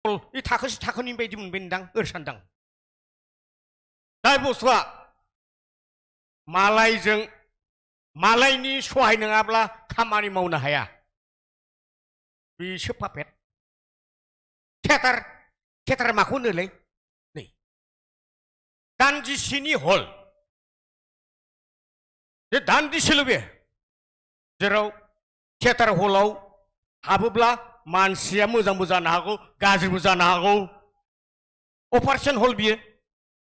이 타크시 타크님 바यदि मोनबायदां सानदां दा बुस्थुआ मालायनि सहाय नङाब्ला खामानि मावनो हाया बेसो पापेट थियेटार माखौ होनोलै नै दान्दिसेनि हल बे दान्दिसेल' बे जेराव थियेटार हलाव हाबोब्ला मानसिया मोजांबो जानो हागौ गाज्रिबो जानो हागौ अपारेशन हल बियो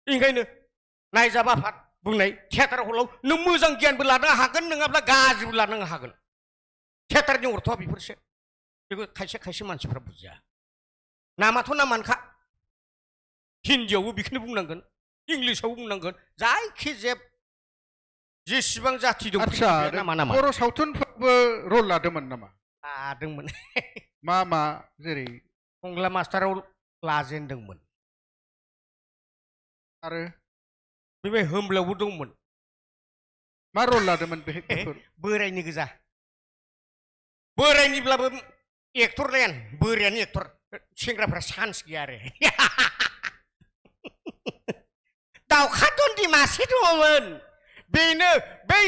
ओंखायनो नायजाब आफाद बुंनाय थियेटार हलाव नों मोजां गियानबो लानो हागोन नङाब्ला गाज्रिबो लानो हागोन थियेटारनि अर्थआ बेफोरसो बेखौ खायसे मानसिफ्रा बुजिया नामाथ' नामानोखा हिन्दीयावबो बेखौनो बुंनांगोन इंलिसावबो बुंनांगोन जायखिजाया जेसेबां जाथि दं नामा बर' सावथुनफोरबो रल लादोंमोन नामा लादोंमोन मा जेरै हंला मास्टाराव लाजेनदोंमोन आरो बे होमब्लावबो दंमोन मा रल लादोंमोन बे बोरायनि गोजा बोरायनिब्लाबो एक्टर लायान बोरायानो एक्टर सेंग्राफ्रा चान्स गैया आरो दाउखा दन्दि मासे दङमोन बेनो बै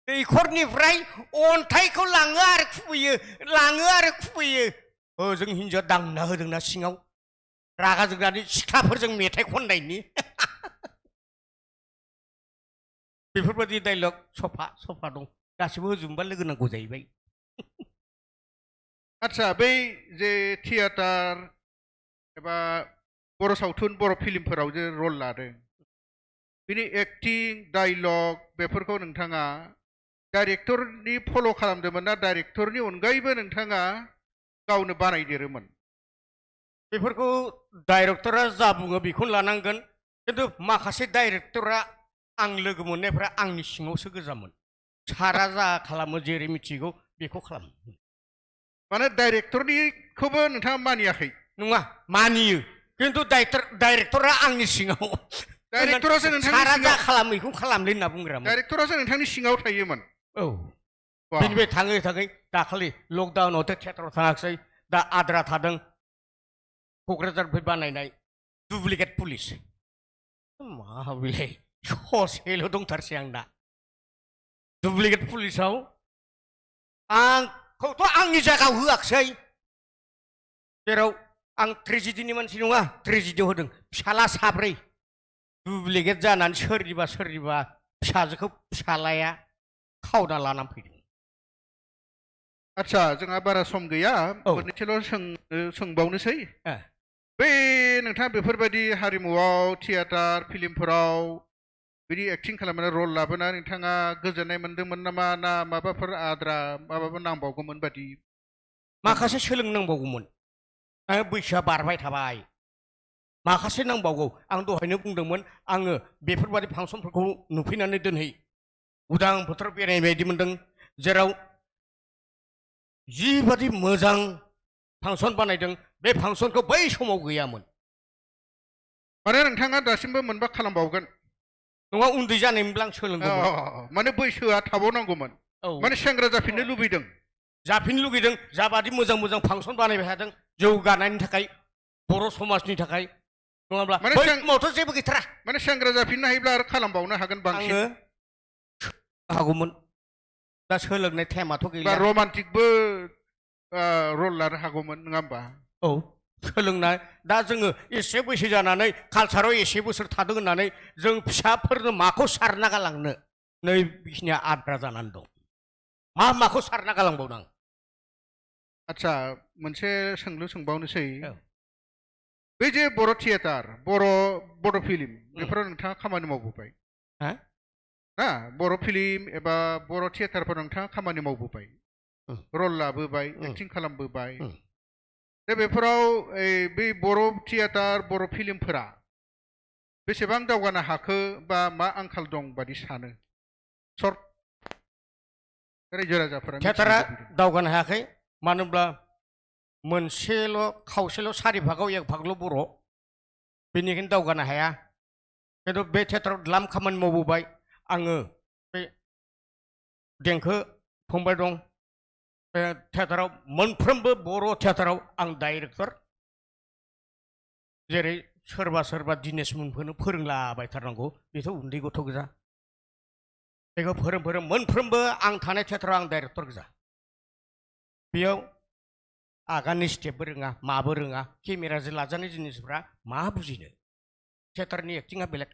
दैखरनिफ्राय अन्थाइखौ लाङो आरो खुबैयो जों हिन्जावआ दांना होदोंना सिङाव रागा जोंनानै सिख्लाफोरजों मेथाइ खननायनि बेफोरबायदि डायलग सफा दं गासिबो होजोबबा लोगो नांगौ जाहैबाय आच्छा बै जे थियेटार एबा बर' सावथुन बर' फिल्मफोराव जे रल लादों बिनि एक्टिं डायलग बेफोरखौ नोंथाङा डाइरेक्टरनि फल' खालामदोंमोन ना डाइरेक्टरनि अनगायैबो नोंथाङा गावनो बानायदेरोमोन बेफोरखौ डाइरेक्टरा जा बुङो बेखौनो लानांगोन खिन्थु माखासे डाइरेक्टरा आं लोगो मोननायफ्रा आंनि सिङावसो गोजामोन सारा जा खालामो जेरै मिथिगौ बेखौ खालामो माने डाइरेक्टरनिखौबो नोंथाङा मानियाखै नङा मानियो खिन्थु डाइरेक्टरा आंनि सिङाव डाइरेक्टरासो नोंथांनि सारा जा खालामो बेखौ खालामलै होनना बुंग्रामोन डाइरेक्टरासो नोंथांनि सिङाव थायोमोन औ बेनिफ्राय थाङै दाखालि लकडाउनावथ' थियेटाराव थाङाखिसै दा आद्रा थादों क'क्राझारनिफ्राय बानायनाय डुप्लिकेट पुलिस मा बेलाय ससेल' दंथारसै आं दा डुप्लिकेट पुलिसाव आंखौथ' आंनि जायगायाव होआखिसै जेराव आं ट्रेजेडिनि मानसि नङा ट्रेजेडियाव होदों फिसाला साब्रै डुप्लिकेट जानानै सोरनिबा फिसाजोखौ फिसालाया खावना लानानै फैदों आच्छा जोंहा बारा सम गैया मोननैसोल' सोंबावनोसै बै नोंथाङा बेफोरबायदि हारिमुआव थियेटार फिल्मफोराव बिदि एक्टिं खालामनानै रल लाबोनानै नोंथाङा गोजोननाय मोन्दोंमोन नामा ना माबाफोर आद्रा माबाफोर नांबावगौमोन बादि माखासे सोलोंनांबावगौमोन बैसोआ बारबाय थाबाय माखासे नांबावगौ आं दहायनो बुंदोंमोन आङो बेफोरबायदि फांसनफोरखौ नुफैनानै दोनहै उदां फोथाराव बेरायनाय बायदि मोन्दों जेराव जिबादि मोजां फांसन बानायदों बे फांसनखौ बै समाव गैयामोन माने नोंथाङा दासिमबो मोनबा खालामबावगोन नङा उन्दै जानायमोनब्ला आं सोलोंगौमोन माने बैसोआ थाबावनांगौमोन माने सेंग्रा जाफिननो लुबैदों जाबादि मोजां फांसन बानायबाय थादों जौगानायनि थाखाय बर' समाजनि थाखाय नङाब्ला बै समावथ' जेबो गैथारा माने सेंग्रा जाफिननो हायोब्ला आरो खालामबावनो हागोन बांसिन हागौमोन दा सोलोंनाय टाइमाथ' गैला रमान्टिकबो रल लानो हागौमोन नङा होमबा औ सोलोंनाय दा जोङो एसे बैसो जानानै कालसाराव एसे बोसोर थादों होननानै जों फिसाफोरनो माखौ सारना गालांनो नै बिखिनिया आद्रा जानानै दं माखौ सारना गालांबावदों आच्छा मोनसे सोंलु सोंबावनोसै बे जे बर' थियेटार बर' फिल्म बेफोराव नोंथाङा खामानि मावबोबाय ना बर' फिल्म एबा बर' थियेटारफोराव नोंथाङा खामानि मावबोबाय रल लाबोबाय एक्टिं खालामबोबाय दा बेफोराव बै बर' थियेटार बर' फिल्मफोरा बेसेबां दावगानो हाखो बा मा आंखाल दं बादि सानो सर्ट रायजो राजाफोरा थियेटारा दावगानो हायाखै मानो होनब्ला मोनसेल' खावसेल' सारि भागाव एक भागल' बर' बेनिखायनो दावगानो हाया खिन्थु बे थियेटाराव द्लाम खामानि मावबोबाय आङो बे देंखो फंबाय दं थियेटाराव मोनफ्रोमबो बर' थियेटाराव आं डाइरेक्टर जेरै सोरबा सोरबा दिनेश मोनखौनो फोरोंलाबायथारनांगौ बेथ' उन्दै गथ' गोजा बेखौ फोरों मोनफ्रोमबो आं थानाय थियेटाराव आं डाइरेक्टर गोजा बेयाव आगाननि स्टेपबो रोङा माबो रोङा केमेराजों लाजानाय जिनिसफ्रा मा बुजिनो थियेटारनि एक्टिंआ बेलेग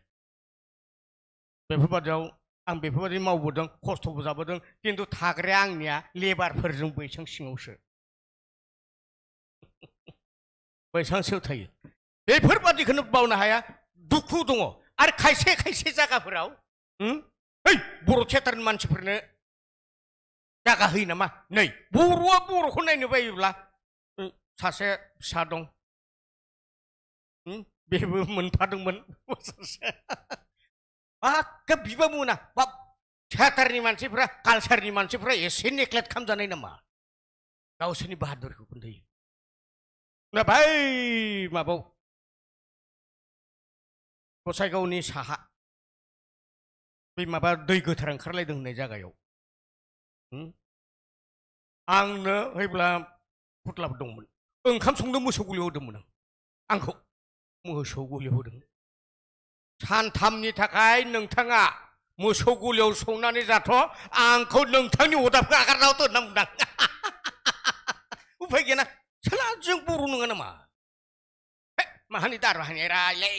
बेफोरबादियाव आं बेफोरबादि मावबोदों खस्थ'बो जाबोदों खिन्थु थाग्राया आंनिया लेबारफोरजों बैसां सिङावसो बैसांसो थायो बेफोरबादिखौनो बावनो हाया दुखु दङ आरो खायसे खायसे जायगाफोराव ओइ बर' थियेटारनि मानसिफोरनो जागा होयो नामा नै बर'आ बर'खौ नायनो बायोब्ला सासे फिसा दं बेबो मोनफादोंमोन हाक्का बिबा मोना बा थियेटारनि मानसिफ्रा कालचारनि मानसिफ्रा एसे नेग्लेक्ट खालामजानाय नामा गावसोरनि बाहादुरखौ खोन्थायो ना बै माबाव गसाइगावनि साहा बै माबा दै गोथार ओंखारलायदों होननाय जायगायाव आंनो होयब्ला फुथलाबो दंमोन ओंखाम संनो मोसौ गलियाव होदोंमोन आंखौ मोसौ गलियाव होदों सानथामनि थाखाय नोंथाङा मोसौ गलियाव संनानै जाथ' आंखौ नोंथांनि अदाबखौ आगारना दोनना बुंदां उफाय गैया साला जों बर' नङा नामा माहानि दारु हानाय रायलाय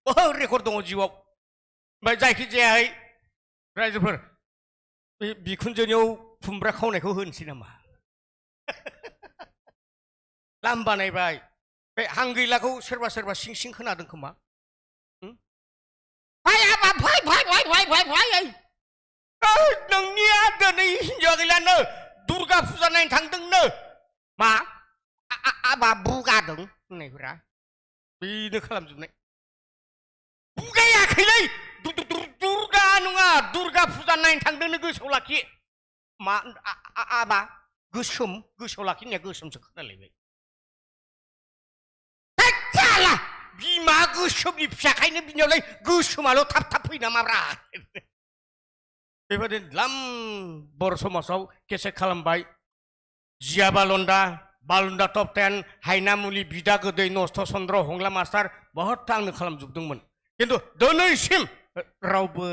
बहुद रेकर्ड दङ जिउआव ओमफ्राय जायखिजायाहै रायजोफोर बे बिखुनजोनियाव खुमब्रा खावनायखौ होनोसै नामा लाम बानायबाय बे हांगैलाखौ सोरबा सोरबा सिं सिं खोनादों खोमा नोंनिया दिनै हिनजाव गैलानो दुर्गा फुजा नायनो थांदोंनो मा आबा बुगादों होननायफोरा बेनो खालामजोबनाय बुगायाखैलै दुर्गा नङा दुर्गा फुजा नायनो थांदोंनो गोसोआव लाखि मा आबा गोसोआव लाखिनाया गोसोमसो खोनालायबाय बिमा गोसोमनि फिसाखायनो बिनियावलाय गोसोमाल' थाब थाब फैयो नामाब्रा बेबायदिनो द्लाम बर' समाजाव केसेट खालामबाय जिया बालुन्दा टप 10 हायनामुलि बिदा गोदै नस्थ चन्द्र हंला मास्टार बहुदथा आंनो खालामजोबदोंमोन खिन्थु दिनैसिम रावबो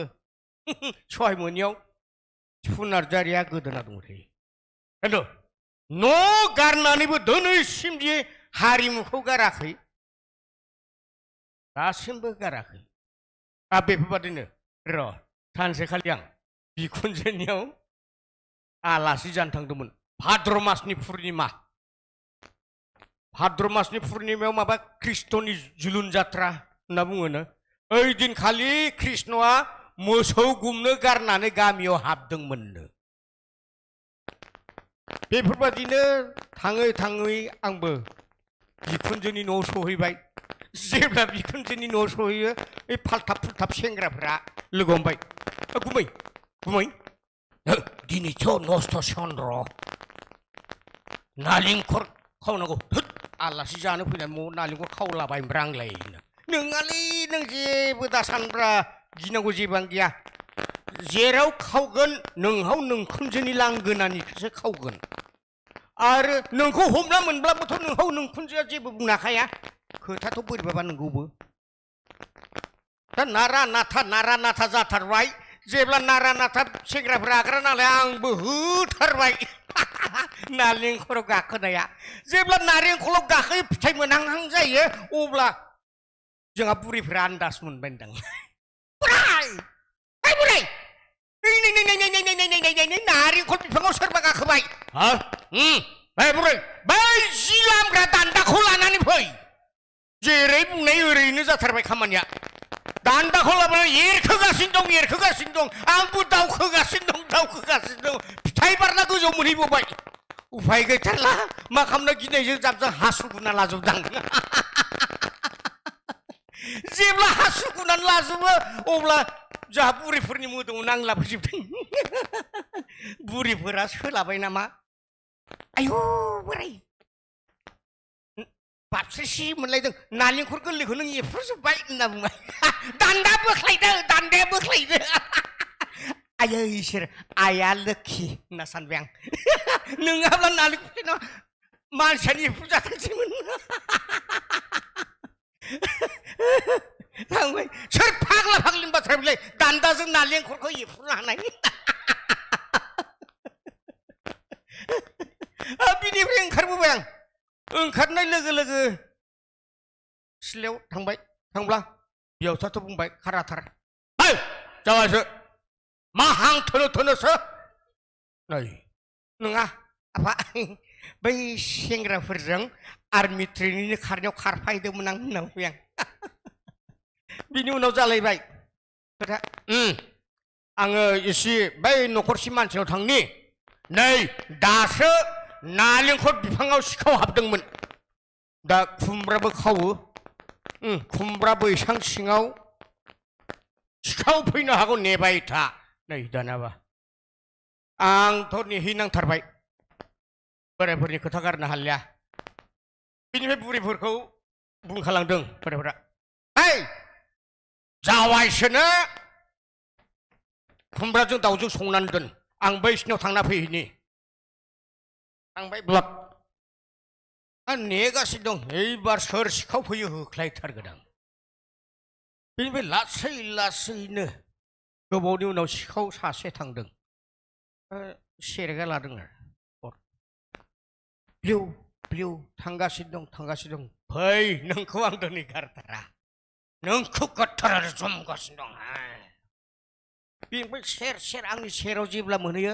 सहाय मोनियाव सिफुं नार्जारिया गोदोना दङ थायो खिन्थु न' गारनानैबो दिनैसिम बियो हारिमुखौ गाराखै दासिमबो गाराखै बेफोरबादिनो र' सानसेखालि आं बिखुनजोनियाव आलासि जानो थांदोंमोन भाद्र मासनि पुर्निमायाव माबा कृष्णनि जुलुन जात्रा होनना बुङोनो ओइ दिनखालि कृष्णआ मोसौ गुमनो गारनानै गामियाव हाबदोंमोननो बेफोरबादिनो थाङै थाङै आंबो बिखुनजोनि न'आव सहैबाय जेब्ला बिखुनजोनि न'आव सहैयो बे फाल्थाब सेंग्राफ्रा लोगो हमबाय गुमै दिनैथ' नस्थ चन्द्र नालेंखर खावनांगौ आलासि जानो फैनाय न'आव नालेंखर खावलाबायब्रा आंलाय नोंआलै नों जेबो दासानब्रा गिनांगौ जेबोआनो गैया जेराव खावगोन नोंहाव नोंखुनजोनि लांगोनानिखौसो खावगोन आरो नोंखौ हमना मोनब्लाबोथ' नोंहाव नोंखुनजोआ जेबो बुंनो हाखाया खोथाथ' बोरैबाबा नंगौबो दा नारा नाथा जाथारबाय जेब्ला नारा नाथा सेंग्राफोरा आग्रा नालाय आंबो होथारबाय नालेंखराव गाखोनाया जेब्ला नारेंखलाव गाखोयो फिथाइ मोनहांहां जायो अब्ला जोंहा बुरैफोरा आन्दाज मोनबायदां बुरै नारेंखल बिफाङाव सोरबा गाखोबाय बुरै बै जि लामग्रा दान्दाखौ लानानै फै जेरै बुंनाय ओरैनो जाथारबाय खामानिया दान्दाखौ लाबोनानै एरखोगासिनो दं आंबो दावखोगासिनो दं फिथाइ बारना गोजौआव मोनहैबावबाय उफाय गैथारला मा खालामनो गिनायजों जाबजों हासुगुना लाजोबदां जेब्ला हासुगुनानै लाजोबो अब्ला जोंहा बुरैफोरनि मोदोमाव नांलाबोजोबदों बुरैफोरा सोलाबाय नामा आयु बोराय बाबस्रिसि मोनलायदों नालेंखर गोरलैखौ नों एफ्रुजोब्बाय होनना बुंबाय दान्दाया बोख्लायदो आयै इसोर आइया लोखि होनना सानबाय आं नङाब्ला नालेंखर मानसियानो एम्फौ जाथारसैमोन थांबाय सोर फाग्ला फाग्लिनि बाथ्रा बिलाय दान्दाजों नालेंखरखौ एफ्रुनो हानाय बिनिफ्राय ओंखारबोबाय आं ओंखारनाय लोगो लोगो सिथ्लायाव थांबाय थांब्ला बिहावसाथ' बुंबाय खाराथार है जाबायसो मा हां थोनो थोनोसो नै नङा आफा बै सेंग्राफोरजों आर्मि ट्रेनिंनि खारनायाव खारफाहैदोंमोन आं होनना बुंबाय आं बिनि उनाव जालायबाय खोथा आङो एसे बै न'खरसे मानसिनाव थांनि नै दासो नालेंखर बिफाङाव सिखाव हाबदोंमोन दा खुमब्राबो खावो खुमब्रा बैसां सिङाव सिखाव फैनो हागौ नेबाय था नै दानाबा आंथ' नेहैनांथारबाय बोरायफोरनि खोथा गारनो हालिया बिनिफ्राय बुरैफोरखौ बुंखालांदों बोरायफोरा ओइ जावायसोनो खुमब्राजों दाउजों संनानै दोन आं बैसिनाव थांना फैहैनि थांबाय ब्लाब आं नेगासिनो दं एबार सोर सिखाव फैयो होख्लायथारगोन आं बेनिफ्राय लासै लासैनो गोबावनि उनाव सिखाव सासे थांदों सेरेगा लादों आरो ब्लिउ ब्लिउ थांगासिनो दं फै नोंखौ आं दिनै गारथारा नोंखौ गारथारा जमगासिनो दं बेनिफ्राय सेर सेर आंनि सेराव जेब्ला मोनहैयो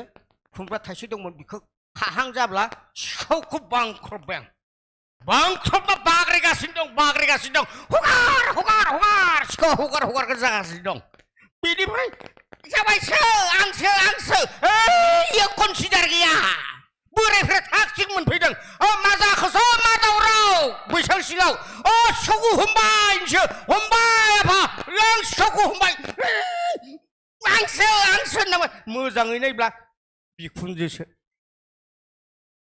खुमब्रा थाइसे दंमोन बेखौ खाहां जाब्ला सिखावखौ बांख्रबबाय आं बांख्रबना बाग्रायगासिनो दं हगार हगार हगार सिखाव हगार हगारखौ जागासिनो दं बेनिफ्राय जाबायसो आंसो ओइ कनसिडार गैया बोरायफ्रा थागथिग मोनफैदों मा जाखोसो मा दावराव बैसां सिङाव सिखावखौ हमबाय आफा आं सिखावखौ हमबाय आंसो होनना मोजाङै नायब्ला बिखुनजोसो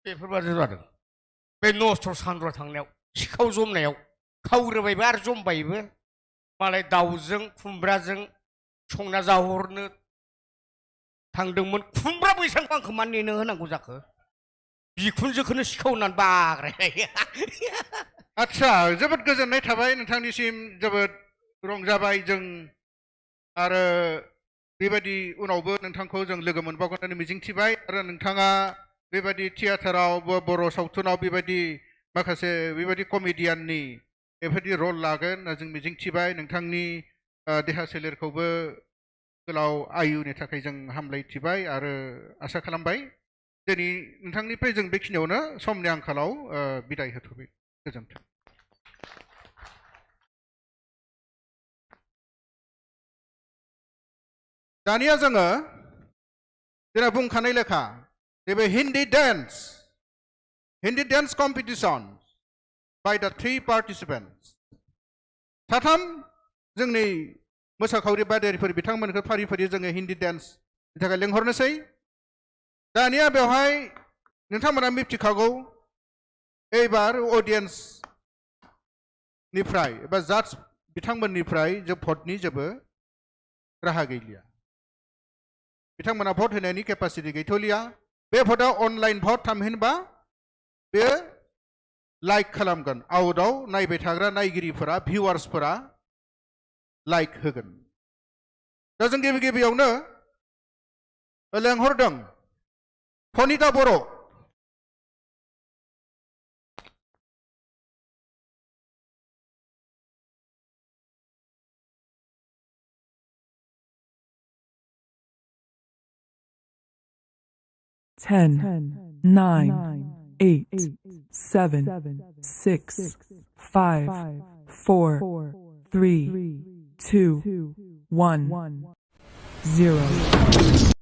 बेफोरबादि जादों बे नस्थ' सान्द्र थांनायाव सिखाव जमनायाव खावरोबायबो आरो जमबायबो मालाय दाउजों खुमब्राजों संना जाहरनो थांदोंमोन खुमब्रा बैसांखौ आंखौ मा नेनो होनांगौ जाखो बिखुनजोखौनो सिखाव होननानै बाग्राय आच्छा जोबोद गोजोननाय थाबाय नोंथांनिसिम जोबोद रंजाबाय जों आरो बेबायदि उनावबो नोंथांखौ जों लोगो मोनबावगोन होननानै मिजिंथिबाय आरो नोंथाङा बेबायदि थियेटाराव बर' सावथुनाव बेबायदि माखासे बेबायदि कमेडियाननि बेबायदि रल लागोन होनना जों मिजिंथिबाय नोंथांनि देहा सोलेरखौबो गोलाव आयुनि थाखाय जों हामलायथिबाय आरो आसा खालामबाय दिनै नोंथांनिफ्राय जों बेखिनियावनो समनि आंखालाव बिदाय होथ'बाय गोजोन्थों दानिया जोङो जोंना बुंखानाय लेखा नैबे Hindi dance competition by the 3 participants साथाम जोंनि मोसाखावरि बादायारिफोर बिथांमोनखौ फारि फारि जोङो हिन्दी डान्सनि थाखाय लेंहरनोसै दानिया बेवहाय नोंथांमोना मिथिखागौ एबार अडियेन्सनिफ्राय एबा जाज बिथांमोननिफ्राय जे भटनि जेबो राहा गैलिया बिथांमोना भट होनायनि केपासिटि गैथ'लिया बे भटआ अनलाइन भट थामहिनबा बे लाइक खालामगोन आउटआव नायबाय थाग्रा नायगिरिफोरा भिउवार्सफोरा लाइक होगोन दा जों गिबियावनो लेंहरदों फनिता बर' Ten, nine, 8, 7, 6, 5, 4, 3, 2, 1, 0.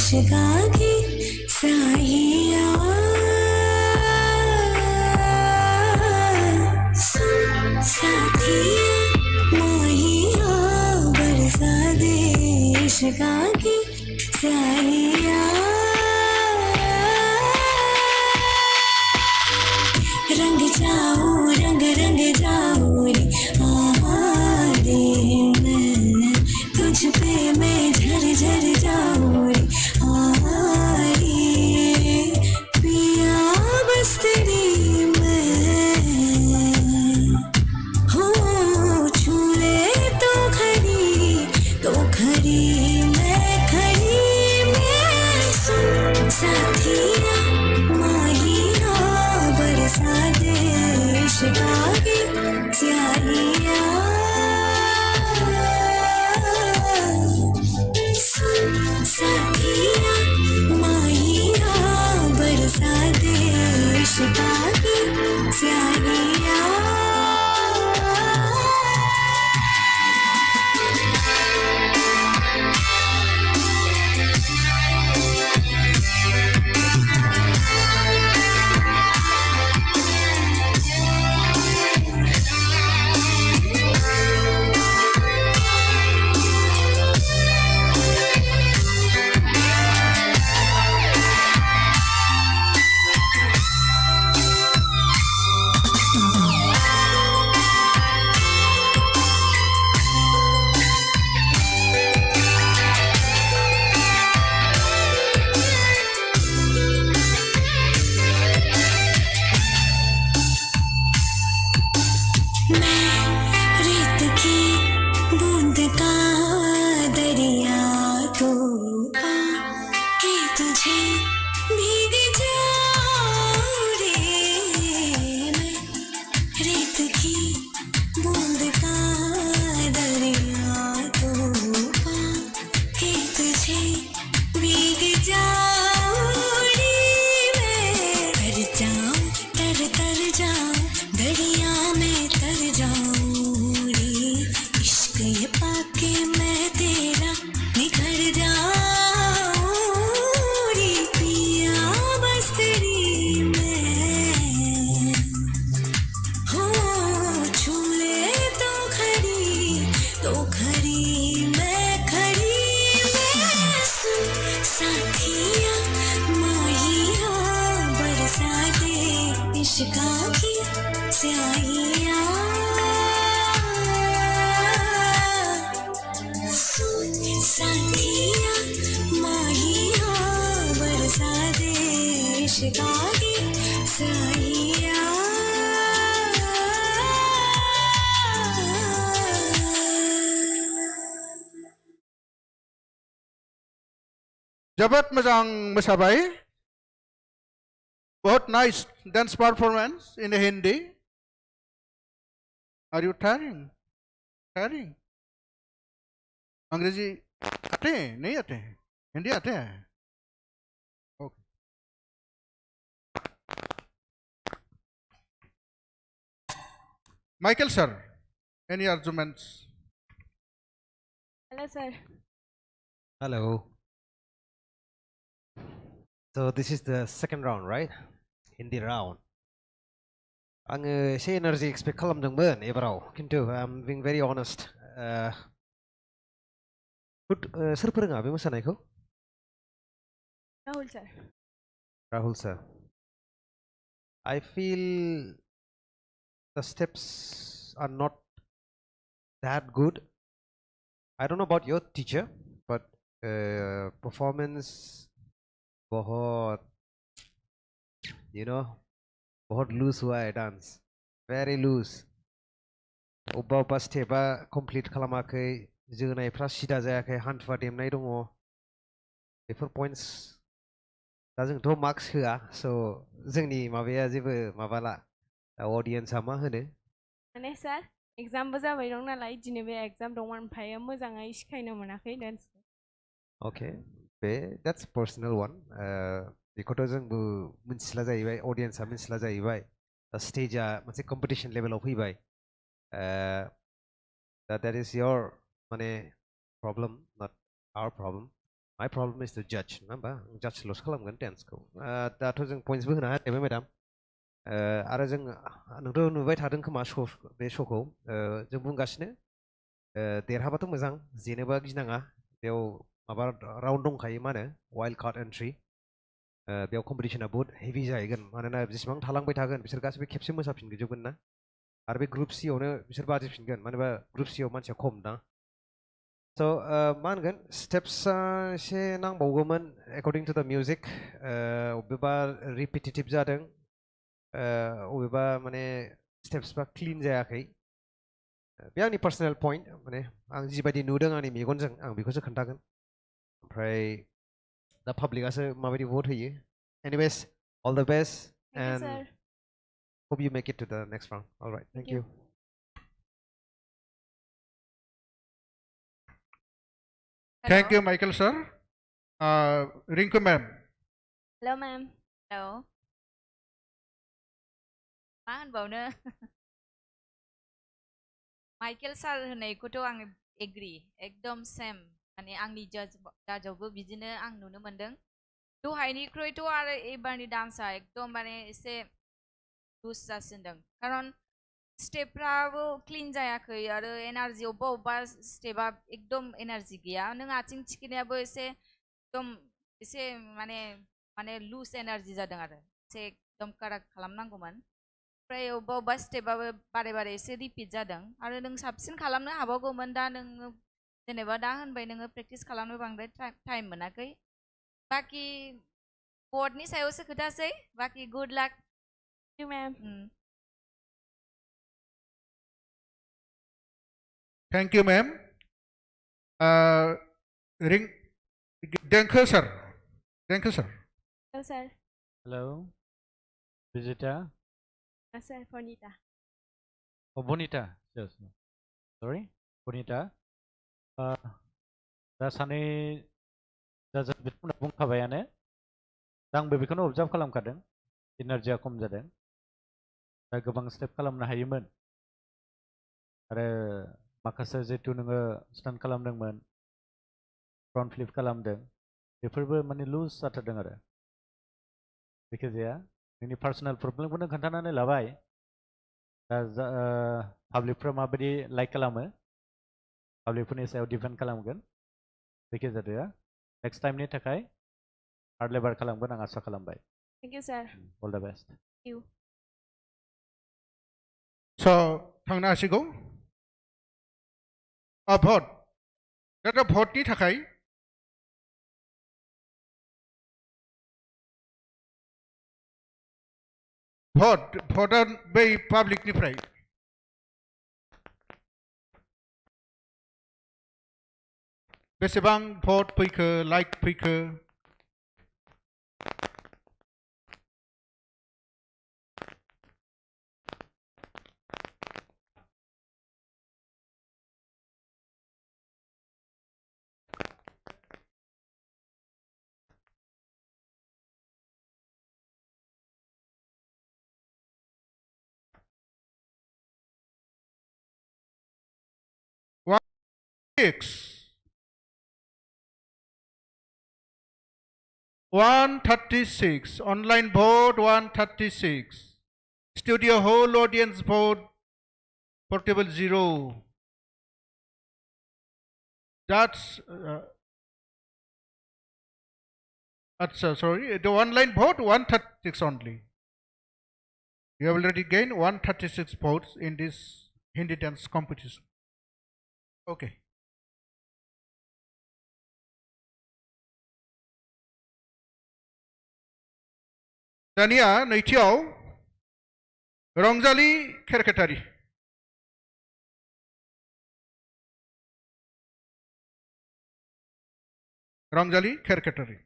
इश्का की साहिया सुन साथिया माहिया बरसा दे इश्का की साहिया रंग जाऊं रंग रंग जाऊं रे आहारे मैं तुझ पे मैं झर झर जाऊं रे आहारे पिया बस तेरी मैं हो छूले तो खड़ी मैं सुन साथिया माहिया बरसा दे इश्का की स्याहिया सुन साथिया माहिया बरसा दे इश्का की स्याहिया रेत की बूंद का दरिया तो कि तुझे भीग जाऊं रे मैं रेत की बूंद का दरिया तो कि तुझे भीग जाऊं रे मैं तर जाऊं तर जाऊं दरिया में तर जाऊं रे इश्क ये पाके मैं तेरा निखर जाऊं रे पिया बस तेरी मैं हो छूले तो खड़ी मैं सुन साथिया माहिया बरसा दे इश्का की स्याहिया सुन साथिया माहिया बरसा दे इश्का की स्याहिया जोबोद मोजां मोसाबाय बहुत nice dance performance in Hindi are you tiring अंग्रेजी आते हैं नहीं आते हैं हिंदी आते हैं okay Michael sir any arguments Hello, sir. Hello. So this is the second round, right? Hindi round. आङो एसे एनार्जि एक्सपेक्ट खालामदोंमोन एबाराव खिन्थु I'm being very honest. सोर फोरोङा बे मोसानायखौ? Rahul, sir. Rahul sir. I feel the steps are not that good. I don't know about your teacher, but performance बहुत बहुत लूज हुआ है डांस very loose. अबेबा स्टेपा कमप्लिट खालामाखै जोनायफ्रा सिदा जायाखै हान्थुआ देमनाय दङ बेफोर पइन्ट्स दा जोंथ' मार्क्स होआ स' जोंनि माबाया जेबो माबाला अडियन्सआ मा होनो माने सार एग्जामबो जाबाय दं नालाय दिनै बे एग्जाम दं ओमफ्राय मोजाङै सिखायनो मोनाखै डान्सखौ Okay, that's personal one. बेखौथ' जोंबो मिन्थिला जाहैबाय अडियन्सआ मिन्थिला जाहैबाय स्टेजआ मोनसे कम्पिटिशन लेभेलाव फैबाय that is your माने problem, not our problem. My problem is to judge नङा होमबा judge ल'सो खालामगोन dance-खौ दाथ' जों points-बो होनो हाया मेडाम आरो जों नोंथ' नुबाय थादों खोमा बे श'खौ जों बुंगासिनो देरहाबाथ' मोजां जेनोबा गिनाङा बेयाव माबा राउन्ड दंखायो मा होनो वाइल्ड कार्ड एन्ट्रि बेयाव कम्पिटिशना बहुत हेभि जाहैगोन मानोना जेसेबां थालांबाय थागोन बिसोर गासैबो खेबसे मोसाफिनजोबगोन ना आरो बे ग्रुप सियावनो बिसोर बादिफिनगोन मानो होनबा ग्रुप सियाव मानसिया खम ना स' मा होनगोन स्टेप्सआ एसे नांबावगौमोन एकर्डिं टु द मिउजिक अबेबा रिपिटेटिभ जादों अबेबा माने स्टेप्सफ्रा क्लिन जायाखै बे आंनि पार्सनेल पइन्ट माने आं जिबायदि नुदों आंनि मेगनजों आं बेखौसो खोन्थागोन ओमफ्राय दा पाब्लिकआसो माबायदि भट होयो anyways all the best Thank you, and sir. hope you make it to the next round. All right, thank you. Thank you, Michael sir. Rinku ma'am. Hello, ma'am. Hello. मा होनबावनो माइकेल सार होननायखौथ' आं एग्रि एकदम same माने आंनि जाजावबो बिदिनो आं नुनो मोनदों दहायनिख्रुइथ' आरो एबारनि डान्सआ एकदम माने एसे लुज जासिनदों खारन स्टेपफ्राबो क्लिन जायाखै आरो एनार्जि अबेबा स्टेपआ एकदम एनार्जि गैया नों आथिं थिखिनायाबो एसे माने लुज एनार्जि जादों आरो एसे एकदम कारेक्ट खालामनांगौमोन ओमफ्राय अबेबा स्टेपआबो बारे बारे एसे रिपिट जादों आरो नों साबसिन खालामनो हाबावगौमोन दा नोङो जेनेबा दा होनबाय नोङो प्रेक्टिस खालामनो बांद्राय टाइम मोनाखै बाखि बर्डनि सायावसो खोथासै बाखि good luck Thank you, ma'am. Thank you, ma'am. Denkho sir. Denkho sir. Hello, sir. Hello, Vijita. Hello, sir. Bonita. Oh, Bonita. Yes. Sorry, Bonita. दा सानै दा जों बिथांमोना बुंखाबायानो दा आंबो बेखौनो अबजार्भ खालामखादों एनार्जिया खम जादों दा गोबां स्टेप खालामनो हायोमोन आरो माखासे जिहेतु नोङो स्टान्ट खालामदोंमोन फ्रन्ट फ्लिप खालामदों बेफोरबो माने लुज जाथारदों आरो जायखिजाया नोंनि पार्सनेल प्रब्लेमखौ नों खोन्थानानै लाबाय दा पाब्लिकफ्रा माबायदि लाइक खालामो पाब्लिकफोरनि सायाव डिपेन्ड खालामगोन जायखिजाया नेक्स्ट टाइमनि थाखाय हार्ड लेबार खालामगोन आं आसा खालामबाय Thank you, sir. All the best Thank you. So थांनो हासिगौ भट दा भटनि थाखाय भटआ बै पाब्लिकनिफ्राय बेसेबां भट फैखो लाइक फैखो Six. 136 online vote 136 studio whole audience vote portable 0 that's sorry the online vote 136 only you have already gained 136 votes in this Hindi dance competition okay दानिया नैथियाव रंजाली खेरखेटारि रंजाली खेरखेटारि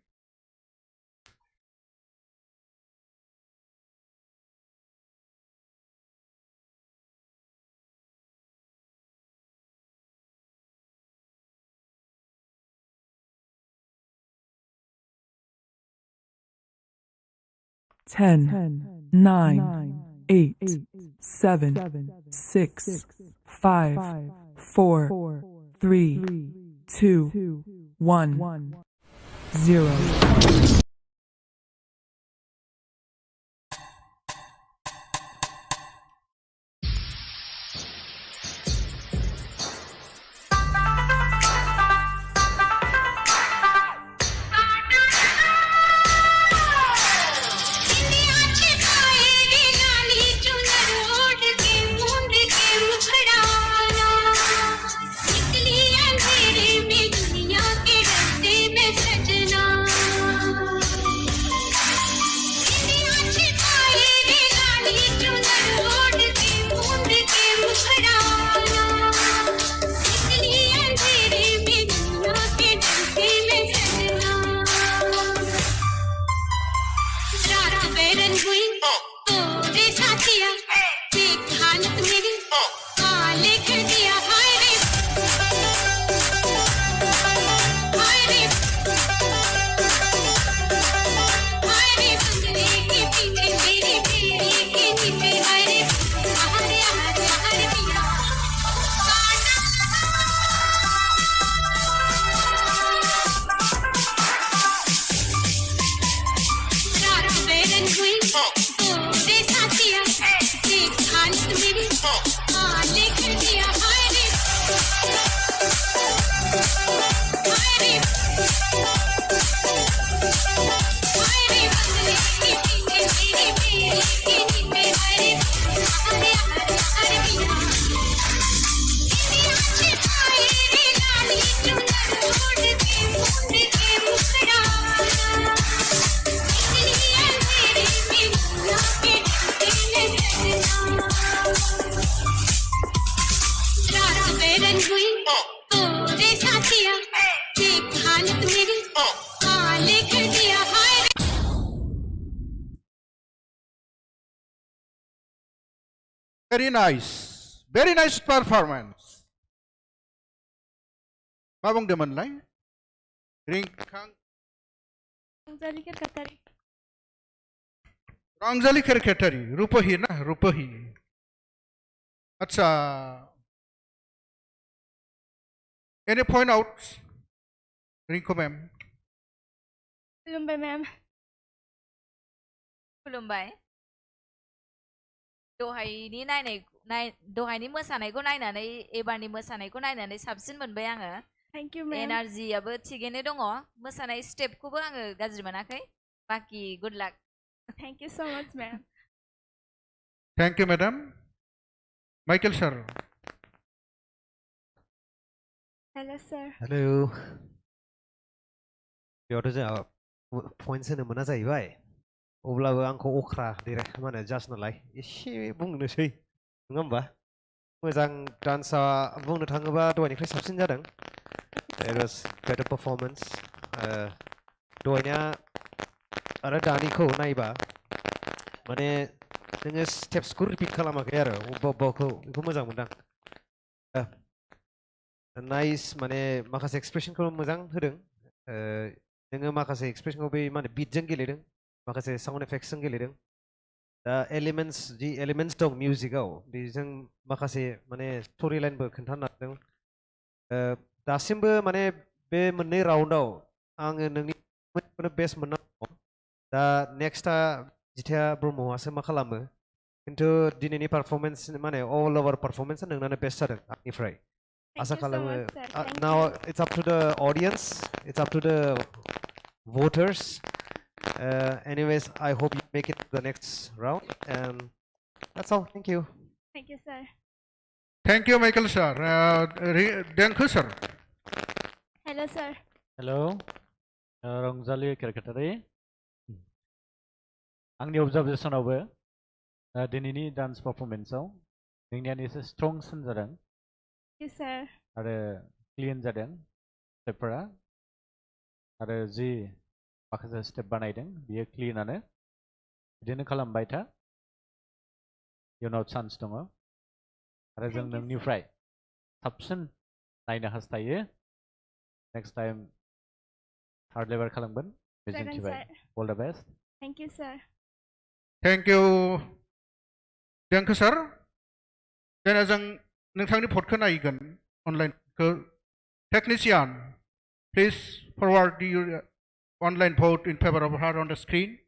Ten, 9, 8, 7, 6, 5, 4, 3, 2, 1. 0. Very nice performance. मा बुंदोंमोनलाय? रिंखां रंजाली केरकेटारि रुपही ना रुपही. अच्छा. Any point out? Rinko ma'am. खुलुमबाय ma'am. खुलुमबाय. दहायनि मोसानायखौ नायनानै एबारनि मोसानायखौ नायनानै साबसिन मोनबाय आङो. Thank you ma'am. एनार्जियाबो थिगैनो दङ. मोसानाय स्टेपखौबो आङो गाज्रि मोनाखै. बाकी good luck. Thank you so much ma'am. Thank you madam. Michael sir. Hello sir. Hello. बेयावथ' जोंहा पइन्ट्स होनो मोना जाहैबाय. अब्लाबो आंखौ अख्रा देरै मा होनो जास्ट नालाय एसे बुंनोसै नङा होमबा? मोजां डान्सआ बुंनो थाङोबा दहायनिफ्राय साबसिन जादों. It was better performance. दहायनिया आरो दानिखौ नायबा माने नोङो स्टेप्सखौ रिपिट खालामाखै आरो अबेबाखौ बेखौ मोजां मोनदां. नाइस माने माखासे एक्सप्रेसनखौ मोजां होदों. नोङो माखासे एक्सप्रेसनखौ बै मा होनो बिटजों गेलेदों. माखासे साउन्ड इफेक्ट्सजों गेलेदों. दा एलिमेन्ट्स दं मिउजिकआव बेजों माखासे माने स्ट'रि लाइनबो खोन्थानो नागिरदों. दासिमबो माने बे मोननै राउन्डआव आङो नोंनि बेस्ट मोनना दङ. दा नेक्स्टआ जिथाया ब्रह्मआसो मा खालामो. खिन्थु दिनैनि पारफरमेन्स माने अल ओभार पारफरमेन्सआ नोंनानो बेस्ट जादों आंनिफ्राय. आसा खालामो. Now it's up to the audience. It's up to the voters. Anyways, I hope you make it to the next round, and that's all. Thank you. Thank you sir. Thank you Michael sir. Denko sir. Hello sir. Hello. रंजाली केरकेटारि. आंनि अबजार्भेसनावबो दिनैनि dance पारफरमेन्सआव नोंनियानो एसे स्ट्रंसिन जादों. Thank you sir. आरो clean जादों स्टेपफोरा. आरो जि माखासे step बानायदों बियो क्लिनानो. बिदिनो खालामबाय था. इयुनाव चान्स दङ. आरो जों नोंनिफ्राय साबसिन नायनो हास्थायो. नेक्स्ट टाइम हार्ड लेभार खालामगोन मिजिंथिबाय. All the best. Thank you sir. Thank you Denko sir. देना जों नोंथांनि भटखौ नायगोन अनलाइनखौ. Technician please forward online vote in favor of her on the screen.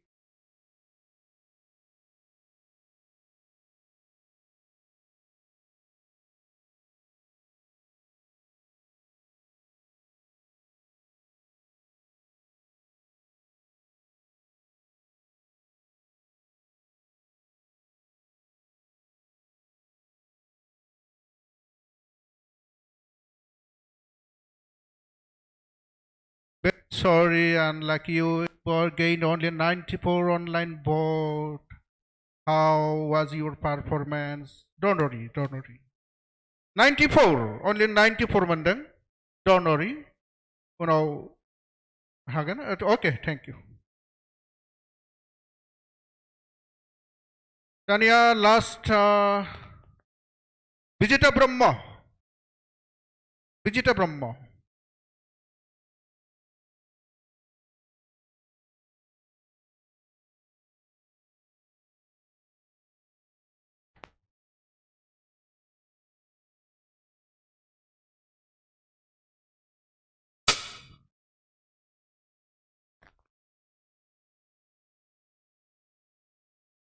Sorry, unlike you, gained only 94 online vote. How was your performance? Don't worry, don't worry. 94, only 94 mandang. Don't worry. Unaw hagan. Okay, thank you. Tanya, last Vijita Brahma. Vijita Brahma.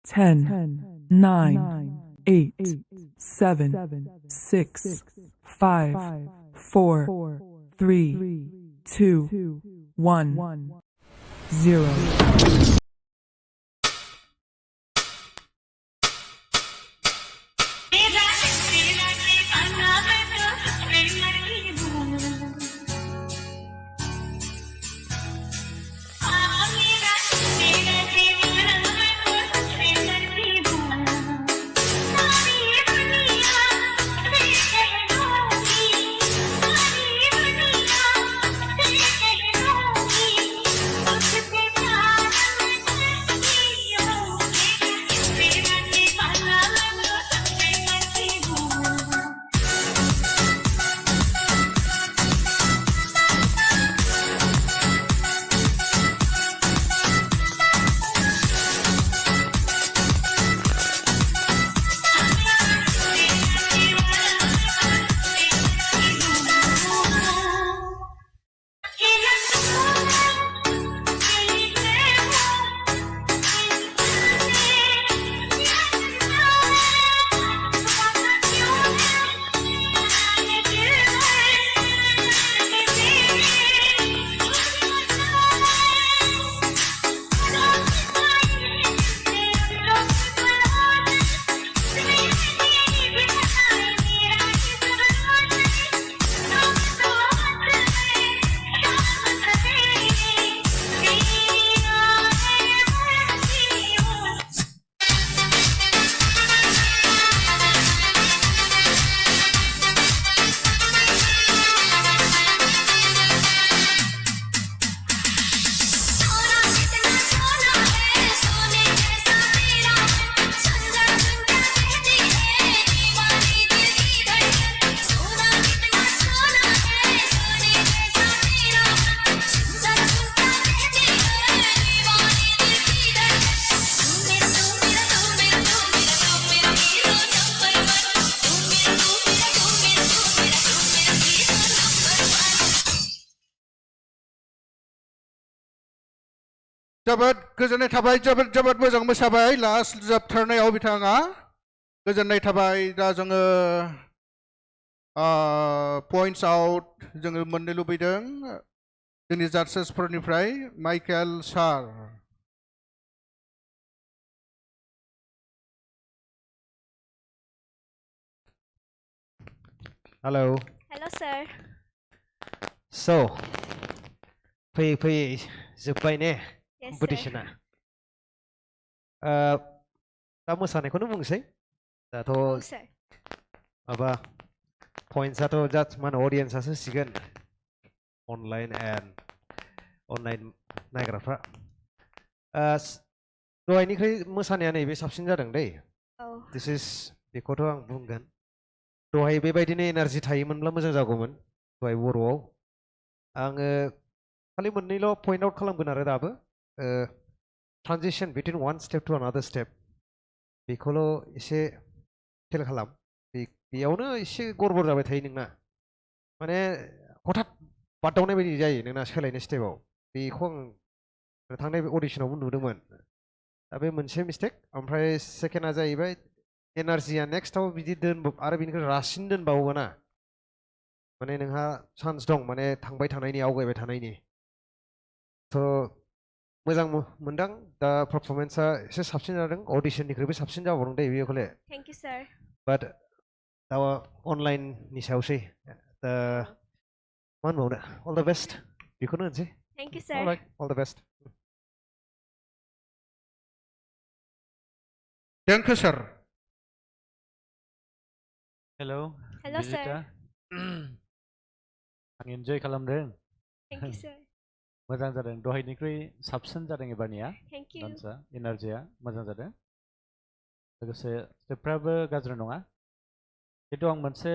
Ten, nine, 8, 7, 6, 5, 4, 3, 2, 1, 0. जोबोद गोजोननाय थाबाय जोबोद मोजां मोसाबाय last जोबथारनायाव बिथाङा गोजोननाय थाबाय दा जोङो पइन्ट्स आउट जोङो मोननो लुबैदों जोंनि जाजेसफोरनिफ्राय माइकेल सार Hello. Hello, sir. So, फैयै जोब्बाय ने Yes, कम्पिटिशना sir. दा मोसानायखौनो बुंसै दाथ' Oh, sir. माबा पइन्ट्सआथ' जास्ट मा होनो अडियेन्सआसो होसिगोन अनलाइन नायग्राफ्रा दहायनिख्रुइ मोसानाया नैबे साबसिन जादों दै Oh. बेखौथ' आं बुंगोन दहाय बेबायदिनो एनार्जि थायोमोनब्ला मोजां जागौमोन दहाय बर'आव आङो खालि मोननैल' पइन्ट आउट खालामगोन आरो दाबो transition between one step to another step बेखौल' एसे खेल खालाम बेयावनो एसे गड़बड़ जाबाय थायो नोंना माने हठात बादावनाय बायदि जायो नोंना सोलायनाय स्टेपाव बेखौ आं थांनाय अडिशनावबो नुदोंमोन दा बे मोनसे मिस्टेक ओमफ्राय सेकेन्डआ जाहैबाय एनार्जिया नेक्स्टआव बिदि आरो बिनिफ्राय रासिन दोनबावोबा ना माने नोंहा चान्स दं माने थांबाय थानायनि आवगायबाय थानायनि थ' मोजां मोनदां दा पारफरमेन्सआ एसे साबसिन जादों अडिशननिख्रुइबो साबसिन जाबावदों दे बेखौले थेंक इउ सार बाट दा अनलाइननि सायावसै दा मा होनबावनो अल द बेस्ट बेखौनो होनसै thank you sir all the best Danke, sir. Hello hello sir आं इन्जय खालामदों थेंक इउ सार मोजां जादों दहायनिख्रुइ साबसिन जादों एबारनिया थेंक इउ डान्सआ एनार्जिया मोजां जादों लोगोसे स्टेपफ्राबो गाज्रि नङा खिन्थु आं मोनसे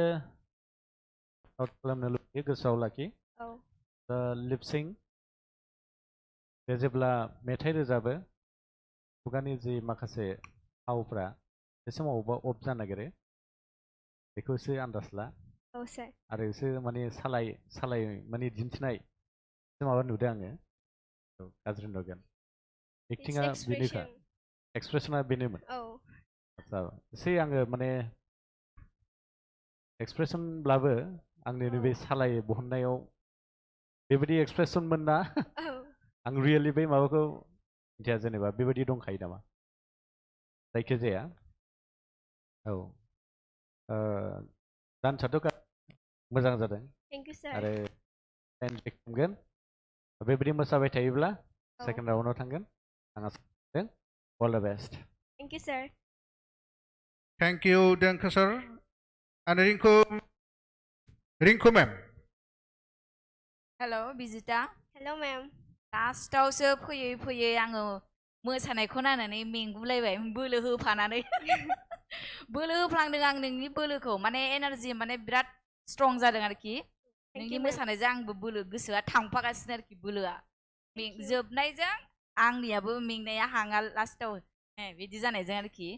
नट खालामनो लुबैयो गोसोआव लाखि औ लिपसिं बे जेब्ला मेथाइ रोजाबो खुगानि जि माखासे फावफ्रा बे समाव अबेबा अफ जानो नागिरो बेखौ एसे आन्दाज ला औ सार आरो एसे माने सालाय माने दिन्थिनाय एसे माबा नुदों आङो औ गाज्रि नुगोन एक्टिंआ बेनोखा एक्सप्रेसना बेनोमोन औ आदसा एसे आङो माने एक्सप्रेसनब्लाबो आंनि नैबे सालाय बहननायाव बेबायदि एक्सप्रेसनमोन ना औ आं रियेलि बै माबाखौ मिथिया जेनेबा बेबायदि दंखायो नामा जायखिजाया औ डान्सआथ' मोजां जादों थेंक इउ सार आरो एन्जय खालामगोन बेबायदि मोसाबाय थायोब्ला औ सेकेन्ड राउन्डआव थांगोन आं आसा खालामदों all the best thank you sir Thank you, Danke, sir. And Rinku ma'am. Hello Bijita hello ma'am लास्टावसो फैयै फैयै आङो मोसानायखौ नायनानै मेंगुलायबाय बोलो होफानानै बोलो होफ्लांदों आं नोंनि बोलोखौ माने एनार्जि माने बिराद स्ट्रं जादों आरोखि नोंनि you, ma'am. मोसानायजों आंबो बोलो गोसोआ थांफागासिनो आरोखि बोलोआ जोबनायजों आंनियाबो मेंनाया हाङा लास्टाव बिदि जानायजों आरोखि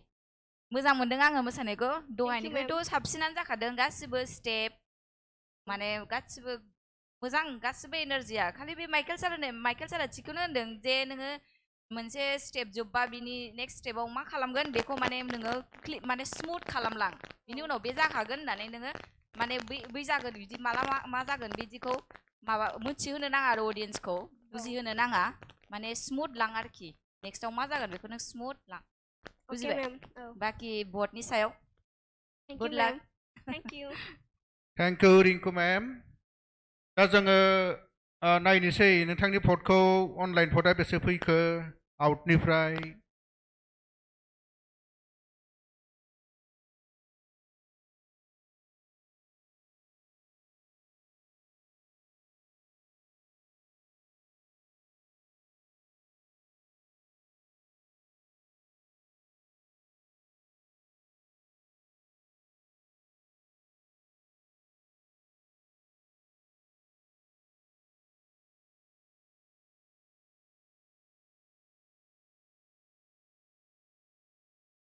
मोजां मोनदों आङो मोसानायखौ दहायनिफ्रायथ' साबसिनानो जाखादों गासिबो स्टेप माने गासिबो मोजां गासिबो एनार्जिया खालि बे माइकेल सारा थिखौनो होनदों जे नोङो मोनसे स्टेप जोब्बा बिनि नेक्स्ट स्टेपाव मा खालामगोन बेखौ माने नोङो माने स्मुथ खालामलां बिनि उनाव बे जाखागोन होननानै नोङो माने बै जागोन बिदि माला मा जागोन बिदिखौ माबा मिथिहोनो नाङा आरो अडियन्सखौ बुजिहोनो नाङा माने स्मुथ लां आरोखि नेक्स्टआव मा जागोन बेखौ नों स्मुथ लां बुजिबाय बाखि बर्डनि सायाव good luck thank you Thank you, Rinku ma'am. दा जोङो नायनोसै नोंथांनि भटखौ अनलाइन भटआ बेसे फैखो आउटनिफ्राय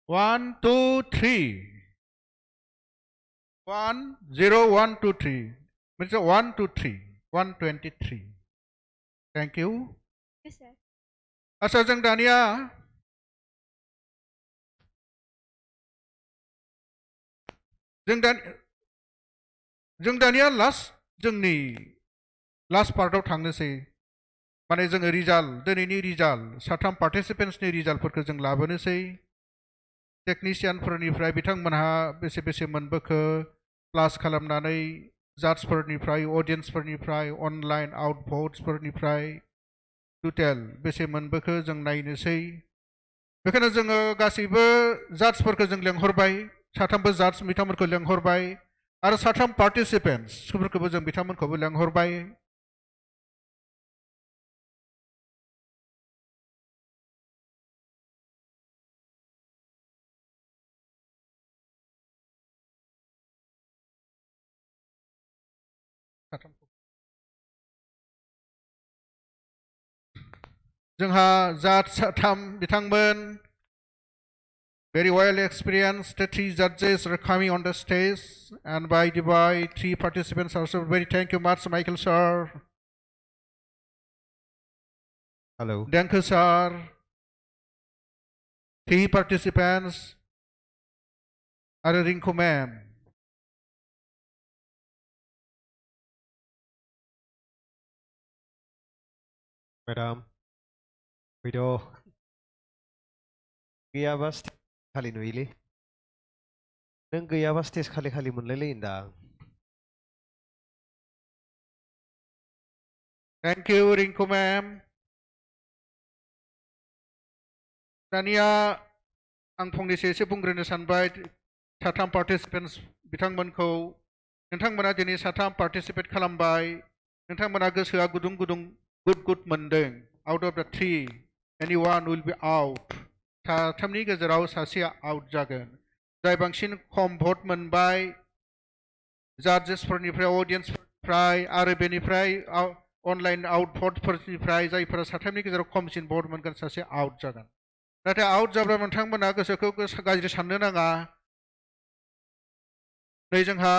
One, two, three. 10123. Means 123. 123. Thank you. Yes, sir. आसा जों दानिया जोंनि लास्ट पार्टआव थांनोसै माने जोङो रिजाल्ट दिनैनि रिजाल्ट साथाम पार्टिसिपेन्ट्सनि रिजाल्टफोरखौ जों लाबोनोसै टेकनिशियानफोरनिफ्राय बिथांमोनहा बेसे बेसे मोनबोखो क्लास खालामनानै जाजफोरनिफ्राय अडियन्सफोरनिफ्राय अनलाइन आउट भट्सफोरनिफ्राय टटेल बेसे मोनबोखो जों नायनोसै बेखायनो जोङो गासैबो जाजफोरखौ जों लेंहरबाय साथामबो जाज बिथांमोनखौ लेंहरबाय आरो साथाम पार्टिसिपेन्ट्सफोरखौबो जों बिथांमोनखौबो लेंहरबाय जोंहा जाज साथाम बिथांमोन very well experienced. The three judges are coming on the stage, and by 3 participants also very thank you much, Michael sir. Hello. Thank you, sir. 3 participants. Are Rinko ma'am. Madam. Video. गैयाबा stage खालि नुयोलै नों गैयाबा stage खालि खालि मोनलायलायो होनदां Thank you, Rinko ma'am. दानिया आं फंनैसो एसे बुंग्रोनो सानबाय साथाम पार्टिसिपेन्ट्स बिथांमोनखौ नोंथांमोना दिनै साथाम पार्टिसिपेट खालामबाय नोंथांमोना गोसोआ गुदुं गुदुं गुद मोनदों आउट अफ द 3 anyone will be out साथामनि गेजेराव सासेया आउट जागोन जाय बांसिन खम भट मोनबाय जाजेसफोरनिफ्राय अडियेन्सफोरनिफ्राय आरो बेनिफ्राय अनलाइन आउट भटफोरनिफ्राय जायफोरा साथामनि गेजेराव खमसिन भट मोनगोन सासे आउट जागोन नाथाय आउट जाब्ला नोंथांमोना गोसोखौ गाज्रि साननो नाङा नै जोंहा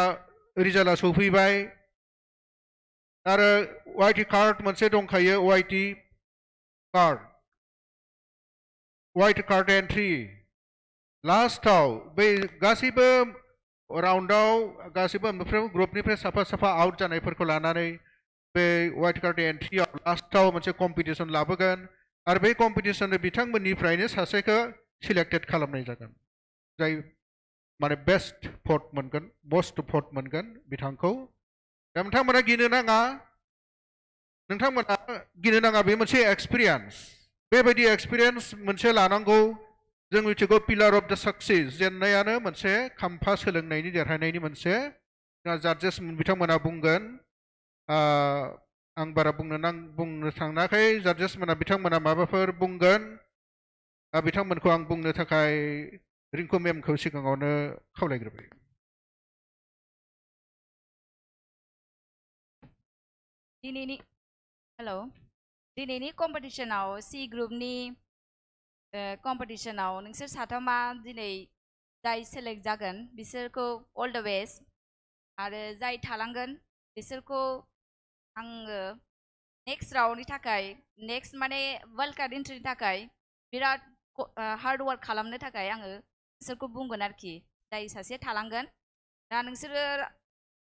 रिजाल्टआ सफैबाय आरो वाइटि कार्ड मोनसे दंखायो वाइटि कार्ड एन्ट्रि लास्टआव बै गासैबो राउन्डआव गासैबो मोनफ्रोम ग्रुपनिफ्राय साफा साफा आउट जानायफोरखौ लानानै बे वाइट कार्ड एन्ट्रियाव लास्टआव मोनसे कम्पिटिसन लाबोगोन आरो बे कम्पिटिसननि बिथांमोननिफ्रायनो सासेखौ सिलेक्टेड खालामनाय जागोन जाय माने बेस्ट भट मोनगोन मस्ट भट मोनगोन बिथांखौ दा नोंथांमोना गिनो नाङा बे मोनसे एक्सपिरियेन्स बेबायदि एक्सपिरियेन्स मोनसे लानांगौ जों मिथिगौ पिलार अफ द सक्सेस जेननायानो मोनसे खाम्फा सोलोंनायनि देरहानायनि मोनसे जाजेस बिथांमोना बुंगोन आं बारा बुंनो थाङाखै जाजेस मोना बिथांमोना माबाफोर बुंगोन बिथांमोनखौ आं बुंनो थाखाय रिंकु मेमखौ सिगाङावनो खावलायग्रोबाय दिनैनि कम्पिटिसनाव सि ग्रुपनि कम्पिटिसनाव नोंसोर साथामा दिनै जाय सेलेक्ट जागोन बिसोरखौ अल द बेस्ट आरो जाय थालांगोन बिसोरखौ आङो नेक्स्ट राउन्डनि थाखाय नेक्स्ट माने वाइल्ड कार्ड एन्ट्रिनि थाखाय बिराद हार्ड वार्क खालामनो थाखाय आङो बिसोरखौ बुंगोन आरोखि जाय सासे थालांगोन दा नोंसोरो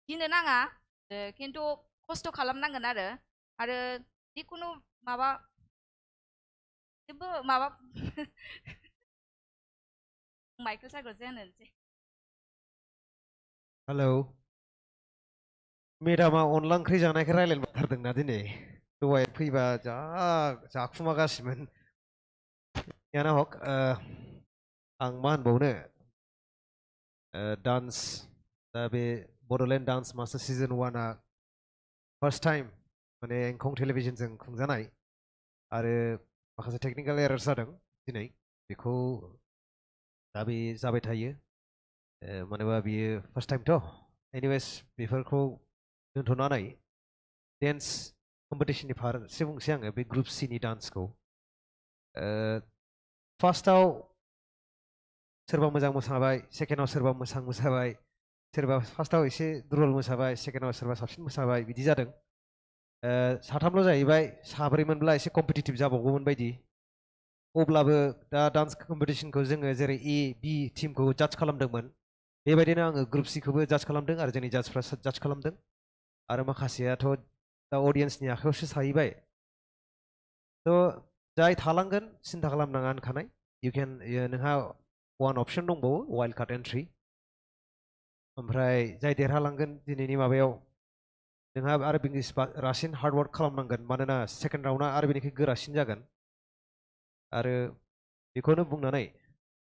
गिनो नाङा खिन्थु खस्थ' खालामनांगोन आरो जिखुनु जेबो माइकेल सायख'सै होनोसै हेलौ मेडामा अनला ओंख्रि जानायखौ रायलायनो बाथारदोंना दिनै दहाय फैबा जा जाखुमागासिमोन याना हक आं मा होनबावनो डान्स दा बे बड'लेण्ड डान्स मास्टार सिजन 1आ फार्स्ट टाइम माने एंखं टेलिभिजनजों खुंजानाय आरो माखासे टेक्निकेल एरार्स जादों दिनै बेखौ दा बे जाबाय थायो मानोबा बियो फार्स्ट टाइमथ' एनिवेज बेफोरखौ दोनथ'नानै डेन्स कम्पिटिसननि फारसे बुंसै आङो बे ग्रुप सिनि डान्सखौ फार्स्टआव सोरबा मोजां मोसाबाय सेकेन्डआव सोरबा मोजां मोसाबाय सोरबा फार्स्टआव एसे दुरबल मोसाबाय सेकेन्डआव सोरबा साबसिन मोसाबाय बिदि जादों साथामल' जाहैबाय साब्रैमोनब्ला एसे कम्पिटिटिभ जाबावगौमोन बायदि अब्लाबो दा डान्स कम्पिटिसनखौ जोङो जेरै ए बि टिमखौ जाज खालामदोंमोन बेबायदिनो आङो ग्रुप सिखौबो जाज खालामदों आरो जोंनि जाजफ्रा जाज खालामदों आरो माखासेयाथ' दा अडियेन्सनि आखायावसो थाहैबाय थ' जाय थालांगोन सिन्था खालामनाङा होनखानाय नोंहा वान अपसन दंबावो वाइल्ड कार्ड एन्ट्रि ओमफ्राय जाय देरहालांगोन दिनैनि माबायाव नोंहा आरो बिनि रासिन हार्डवर्क खालामनांगोन मानोना सेकेन्ड राउन्डआ आरो बेनिख्रुइ गोरासिन जागोन आरो बेखौनो बुंनानै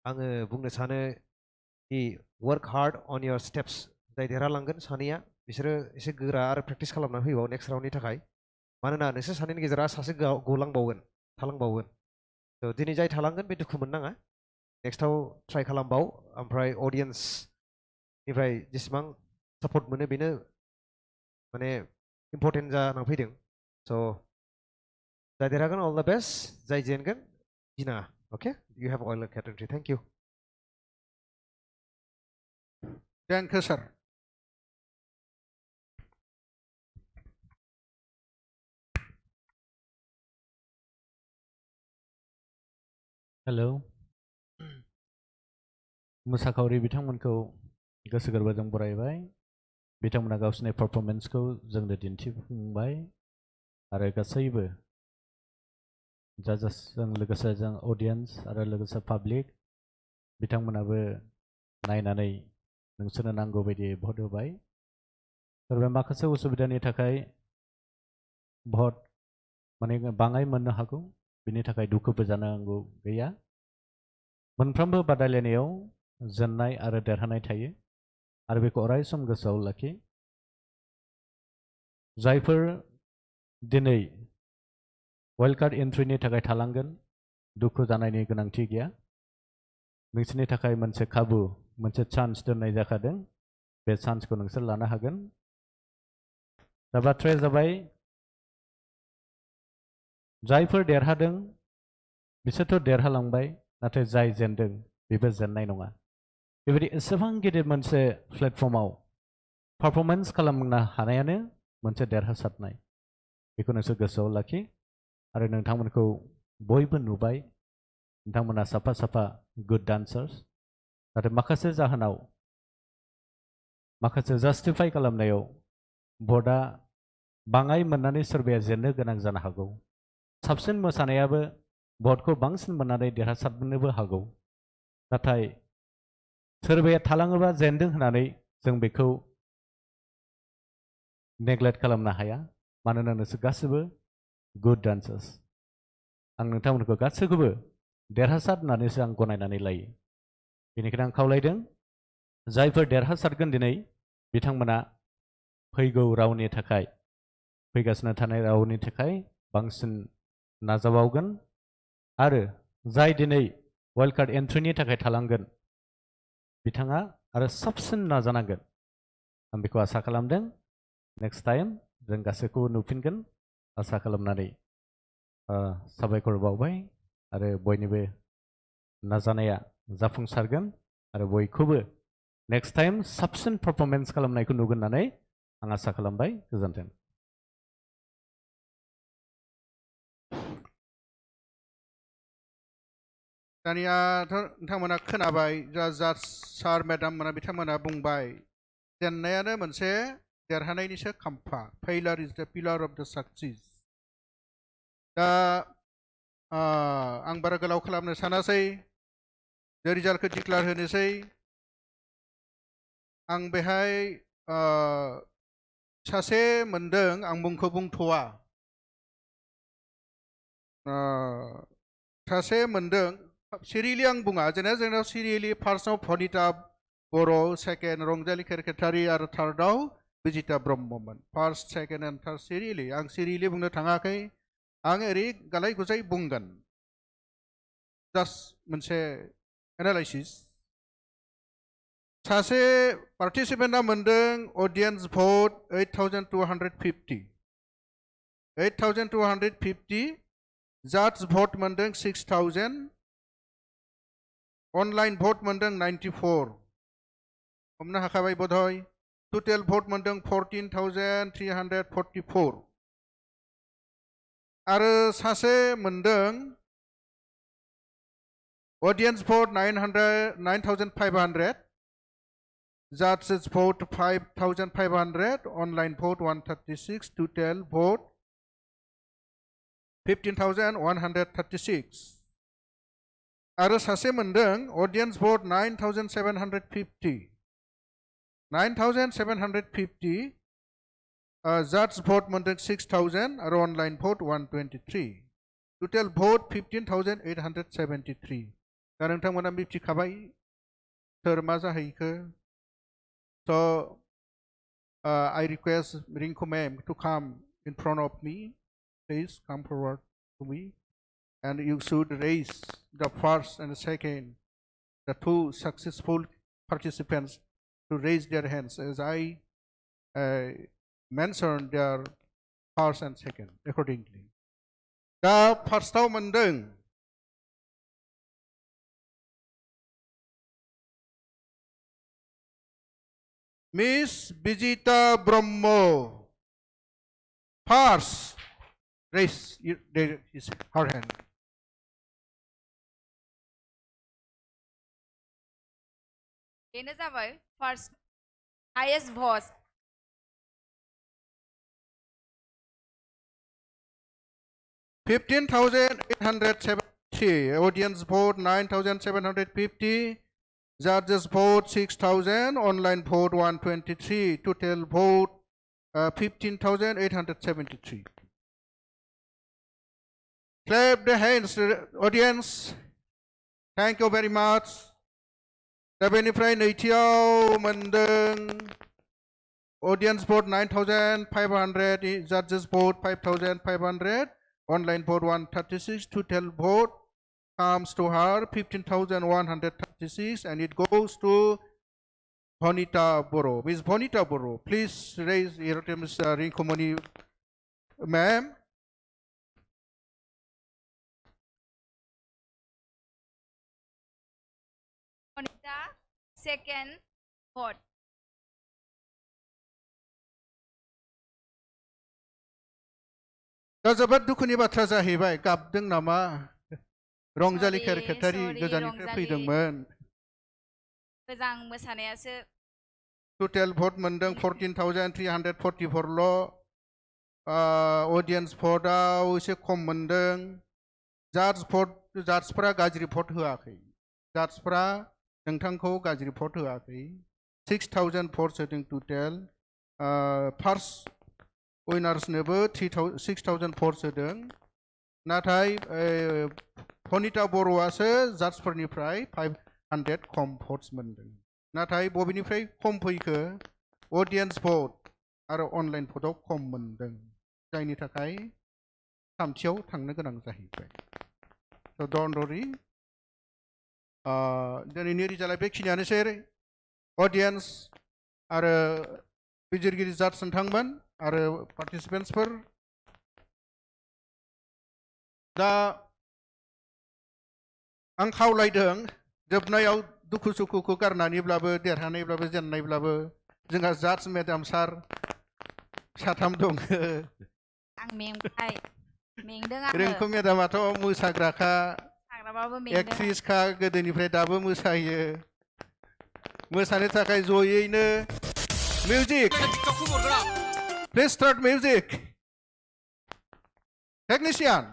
आङो बुंनो सानो कि work hard on your steps जाय देरहालांगोन सानैया बिसोरो एसे गोरा आरो प्रेक्टिस खालामनानै फैबाव नेक्स्ट राउन्डनि थाखाय मानोना नोंसोर सानैनि गेजेराव सासे थालांबावगोन थ' दिनै जाय थालांगोन बे दुखु मोननाङा नेक्स्टआव ट्राइ खालामबाव ओमफ्राय अडियेन्सनिफ्राय जेसेबां सापर्ट मोनो बेनो माने इम्परटेन्ट जानानै फैदों स' जाय देरहागोन अल द बेस्ट जाय जेनगोन गिनाङा okay you have wild card entry thank you sir hello मोसाखावरि बिथांमोनखौ गोसो गोरबोजों बरायबाय बिथांमोना गावसोरनि पारफरमेन्सखौ जोंनो दिन्थिफुंबाय आरो गासैबो जाजेसजों लोगोसे जों अडियन्स आरो लोगोसे पाब्लिक बिथांमोनाबो नायनानै नोंसोरनो नांगौ बायदि भट होबाय सोरबा माखासे उसुबिदानि थाखाय भट माने बाङाय मोननो हागौ बिनि थाखाय दुखुबो जानांगौ गैया मोनफ्रोमबो बादायलायनायाव जेननाय आरो देरहानाय थायो आरो बेखौ अराय सम गोसोआव लाखि जायफोर दिनै वाइल्ड कार्ड एन्ट्रिनि थाखाय थालांगोन दुखु जानायनि गोनांथि गैया नोंसोरनि थाखाय मोनसे खाबु मोनसे चान्स दोननाय जाखादों बे चान्सखौ नोंसोर लानो हागोन दा बाथ्राया जाबाय जायफोर देरहादों बिसोरथ' देरहालांबाय नाथाय जाय जेनदों बेबो जेननाय नङा बेबायदि एसेबां गिदिर मोनसे प्लेटफर्माव पारफरमेन्स खालामनो हानायानो मोनसे देरहासारनाय बेखौ नोंसोर गोसोआव लाखि आरो नोंथांमोनखौ बयबो नुबाय नोंथांमोना साफा साफा गुड डान्सार्स नाथाय माखासे जाहोनाव माखासे जास्टिफाइ खालामनायाव भटआ बाङाय मोननानै सोरबाया जेननो गोनां जानो हागौ साबसिन मोसानायाबो भटखौ बांसिन मोननानै देरहासारनोबो हागौ नाथाय सोरबाया थालाङोबा जेनदों होननानै जों बेखौ नेग्लेक्ट खालामनो हाया मानोना नोंसोर गासैबो गुड डान्सार्स आं नोंथांमोनखौ गासैखौबो देरहासार होननानैसो आं गनायनानै लायो बेनिखायनो आं खावलायदों जायफोर देरहासारगोन दिनै बिथांमोना फैगौ रावनि थाखाय फैगासिनो थानाय रावनि थाखाय बांसिन नाजाबावगोन आरो जाय दिनै वाइल्ड कार्ड एन्ट्रिनि थाखाय थालांगोन बिथाङा आरो साबसिन नाजानांगोन आं बेखौ आसा खालामदों नेक्स्ट टाइम जों गासैखौबो नुफिनगोन आसा खालामनानै साबायखर बावबाय आरो बयनिबो नाजानाया जाफुंसारगोन आरो बयखौबो नेक्स्ट टाइम साबसिन पारफरमेन्स खालामनायखौ नुगोन होननानै आं आसा खालामबाय गोजोन्थों दानियाथ' नोंथांमोना खोनाबाय जाज सार मेडाम मोना बिथांमोना बुंबाय जेननायानो मोनसे देरहानायनिसो खाम्फा फेइलार इज द पिलार अफ द साक्सेस दा आं बारा गोलाव खालामनो सानासै रिजाल्टखौ डिक्लेयार होनोसै आं बेहाय सासे मोनदों आं मुंखौ बुंथ'वा सासे मोनदों सिरियेलि आं बुङा जेनेबा जोंनाव सिरियेलि फार्स्टआव भनिता बर' सेकेन्ड रंजालि केरकेटारि आरो थार्डआव बिजिता ब्रह्ममोन फार्स्ट सेकेन्ड एन्ड थार्ड सिरियेलि आं सिरियेलि बुंनो थाङाखै आं ओरै गालाय गुजाय बुंगोन जास्ट मोनसे एनालाइसिस सासे पार्टिसिपेन्टआ मोनदों अडियन्स भट 8,250 8,250 जाज भट मोनदों 6,000 अनलाइन भट मोनदों 94 हमनो हाखाबाय बधय टोटेल भट मोनदों 14,344 आरो सासे मोनदों अडियन्स भट 9,500 judges vote 5,500 online vote 136 total vote 15,136 आरो सासे मोनदों अडियन्स भट 9,750 9,750 जज भट मोनदों 6,000 आरो अनलाइन भट 123 टोटेल भट 15,873 दा नोंथांमोना मिथिखाबाय सोर मा जाहैखो So I request Rinko ma'am to come in front of me. Please come forward to me. And you should raise the first and the second, the two successful participants to raise their hands as I mentioned their first and second accordingly. The first मोनदों Miss Bijita Brahmo. First, raise her hand. बेनो जाबाय first highest vote 15,870 audience vote 9,750 judges vote 6,000 online vote 123 total vote 15,873 clap the hands audience thank you very much दा बेनिफ्राय नैथियाव मोनदों audience vote 9,500 judges vote 5,500 online vote 136 total vote comes to her 15,136 and it goes to Bonita Boro. Miss Bonita Boro, please raise your Ms. Rinkumoni, ma'am. Bonita second vote दा जोबोद दुखुनि बाथ्रा जाहैबाय गाबदों नामा रंजालि केरकेटारि गोजाननिफ्राय फैदोंमोन मोजां मोसानायासो टोटेल भट मोनदों 14,344 ल ऑडियंस भटआव एसे खम मोनदों जाजफोरा गाज्रि भट होआखै जाजफोरा नोंथांखौ गाज्रि भट होआखै 6,000 भट होदों टोटेल फार्स्ट विनार्सनोबो 6,000 भट होदों नाथाय भनिता बर'आसो जाजफोरनिफ्राय 500 खम भट्स मोनदों नाथाय बबेनिफ्राय खम फैखो ऑडियंस भट आरो अनलाइन भटआव खम मोनदों जायनि थाखाय थामथियाव थांनो गोनां जाहैबाय so don't worry दिनैनि रिजाल्टआ बेखिनियानोसै ऑडियंस आरो बिजिरगिरि जाज नोंथांमोन आरो पार्टिसिपेन्ट्सफोर दा आं खावलायदों जोबनायाव दुखु सुखुखौ गारनानैब्लाबो देरहानायब्लाबो जेननायब्लाबो जोंहा जाज मेडाम सार साथाम दङ आं मेंबाय मेंदों आङो रिंकु मेडामाथ' मोसाग्राखा हाग्राबाबो मेंदों एक्ट्रिसखा गोदोनिफ्राय दाबो मोसायो मोसानो थाखाय जयैनो music Please start music. Technician.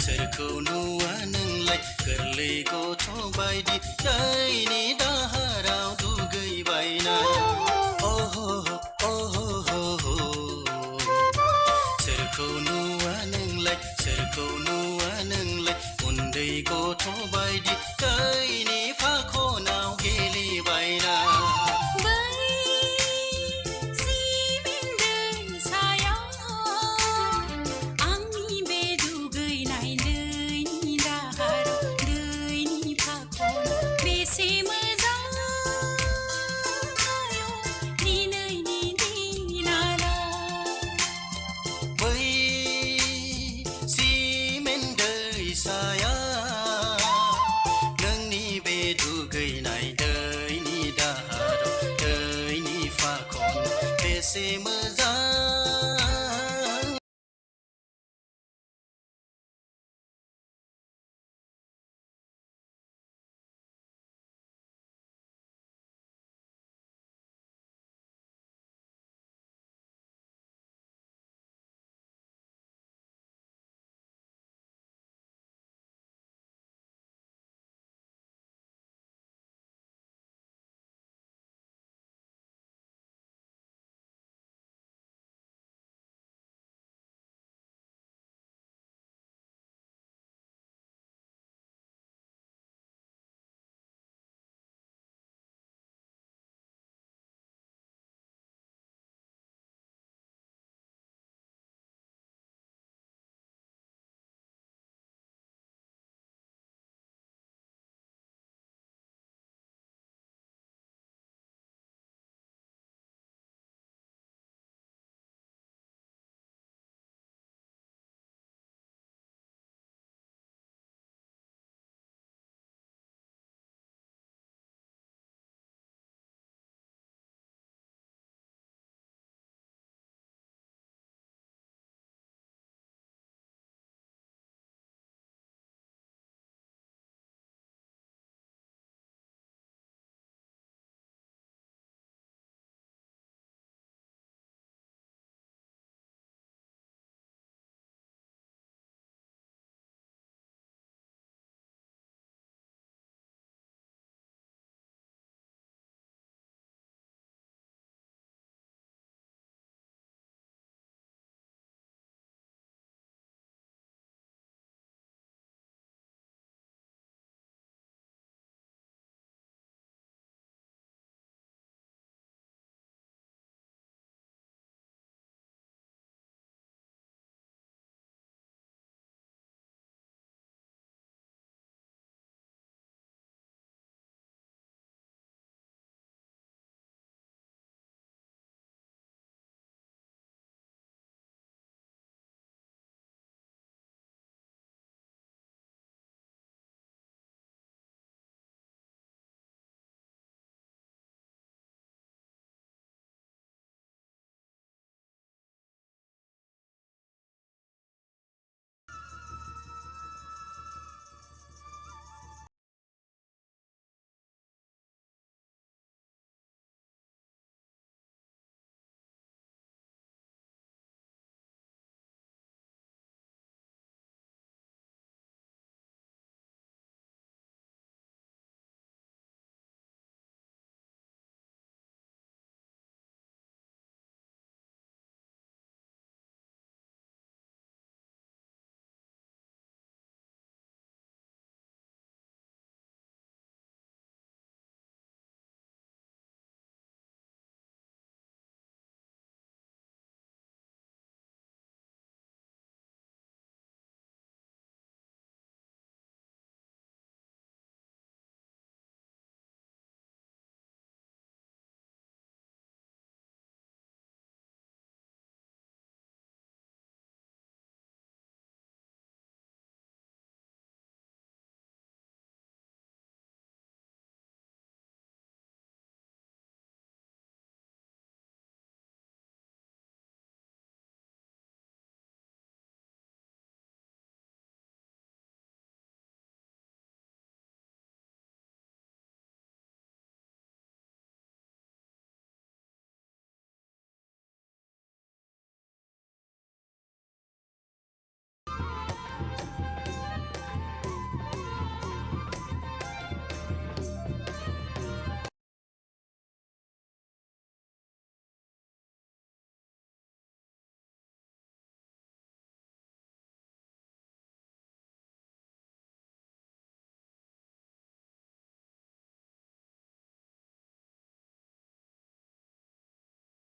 सोरखौ नुवा नोंलाय गोरलै गथ' बायदि जायनि दाहाराव